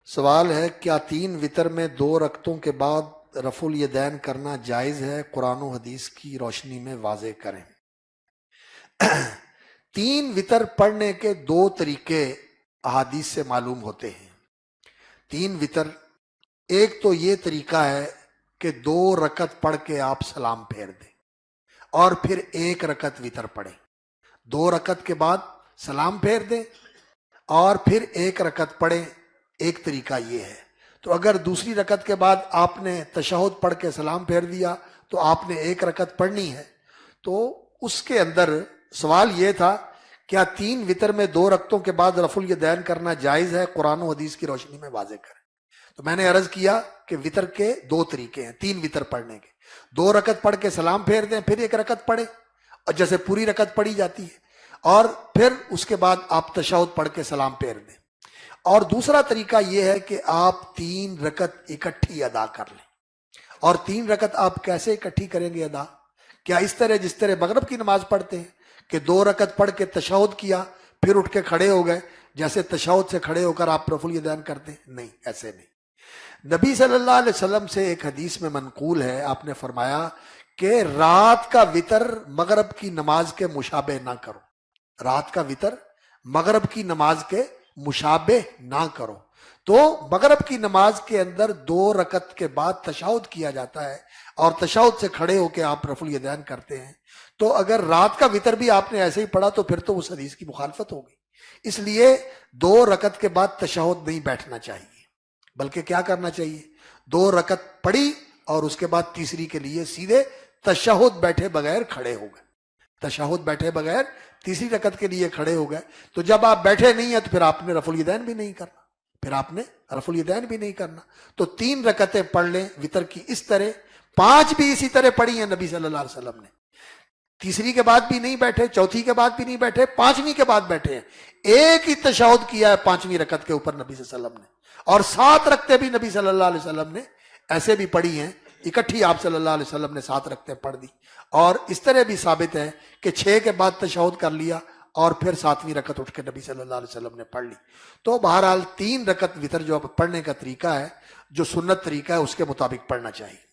سوال ہے کیا 3 وتر میں 2 رکعتوں کے بعد رفع الیدین کرنا جائز ہے؟ قرآن و حدیث کی روشنی میں واضح کریں۔ 3 وتر پڑھنے کے 2 طریقے احادیث سے معلوم ہوتے ہیں۔ 3 وتر، ایک تو یہ طریقہ ہے کہ 2 رکعت پڑھ کے آپ سلام پھیر دیں اور پھر 1 رکعت وتر پڑھیں۔ 2 رکعت کے بعد سلام پھیر دیں اور پھر 1 رکعت پڑھیں۔ ایک طریقہ یہ ہے۔ تو اگر دوسری رکعت کے بعد آپ نے تشہد پڑھ کے سلام پھیر دیا تو آپ نے 1 رکعت پڑھنی ہے۔ تو اس کے اندر سوال یہ تھا کیا 3 وتر میں 2 رکعتوں کے بعد رفع الیدین کرنا جائز ہے؟ قرآن و حدیث کی روشنی میں واضح کریں۔ تو میں نے عرض کیا کہ وتر کے 2 طریقے ہیں 3 وتر پڑھنے کے۔ 2 رکعت پڑھ کے سلام پھیر دیں، پھر 1 رکعت پڑھیں اور جیسے پوری رکعت پڑھی جاتی ہے، اور پھر اس کے بعد آپ تشہد پڑھ کے سلام پھیر دیں۔ اور دوسرا طریقہ یہ ہے کہ آپ 3 رکعت اکٹھی ادا کر لیں۔ اور 3 رکعت آپ کیسے اکٹھی کریں گے ادا؟ کیا اس طرح جس طرح مغرب کی نماز پڑھتے ہیں کہ 2 رکعت پڑھ کے تشہد کیا پھر اٹھ کے کھڑے ہو گئے، جیسے تشہد سے کھڑے ہو کر آپ رفع الیدین کرتے ہیں؟ نہیں، ایسے نہیں۔ نبی صلی اللہ علیہ وسلم سے ایک حدیث میں منقول ہے، آپ نے فرمایا کہ رات کا وتر مغرب کی نماز کے مشابہ نہ کرو۔ رات کا وتر مغرب کی نماز کے مشابہ نہ کرو۔ تو مغرب کی نماز کے اندر 2 رکعت کے بعد تشہد کیا جاتا ہے اور تشہد سے کھڑے ہو کے آپ رفع الیدین کرتے ہیں۔ تو اگر رات کا وتر بھی آپ نے ایسے ہی پڑھا تو پھر تو اس حدیث کی مخالفت ہوگی۔ اس لیے 2 رکعت کے بعد تشہد نہیں بیٹھنا چاہیے، بلکہ کیا کرنا چاہیے؟ 2 رکعت پڑھی اور اس کے بعد تیسری کے لیے سیدھے تشہد بیٹھے بغیر کھڑے ہو گئے۔ تشہد بیٹھے بغیر تیسری رکعت کے لیے کھڑے ہو گئے۔ تو جب آپ بیٹھے نہیں ہیں تو پھر آپ نے رفع الیدین بھی نہیں کرنا، تو 3 رکعتیں پڑھ لیں وتر کی اس طرح۔ 5 بھی اسی طرح پڑھی ہیں نبی صلی اللہ علیہ وسلم نے۔ تیسری کے بعد بھی نہیں بیٹھے، چوتھی کے بعد بھی نہیں بیٹھے، 5ویں کے بعد بیٹھے ہیں۔ ایک ہی تشہد کیا ہے 5ویں رکعت کے اوپر نبی صلی اللہ علیہ وسلم نے، اور 7 رکعتیں بھی نبی صلی اللہ علیہ وسلم نے ایسے بھی پڑھی ہیں، اکٹھی آپ صلی اللہ علیہ وسلم نے 7 رکعتیں پڑھ دی۔ اور اس طرح بھی ثابت ہے کہ 6 کے بعد تشہد کر لیا اور پھر 7ویں رکعت اٹھ کے نبی صلی اللہ علیہ وسلم نے پڑھ لی۔ تو بہرحال 3 رکعت وتر جو پڑھنے کا طریقہ ہے، جو سنت طریقہ ہے، اس کے مطابق پڑھنا چاہیے۔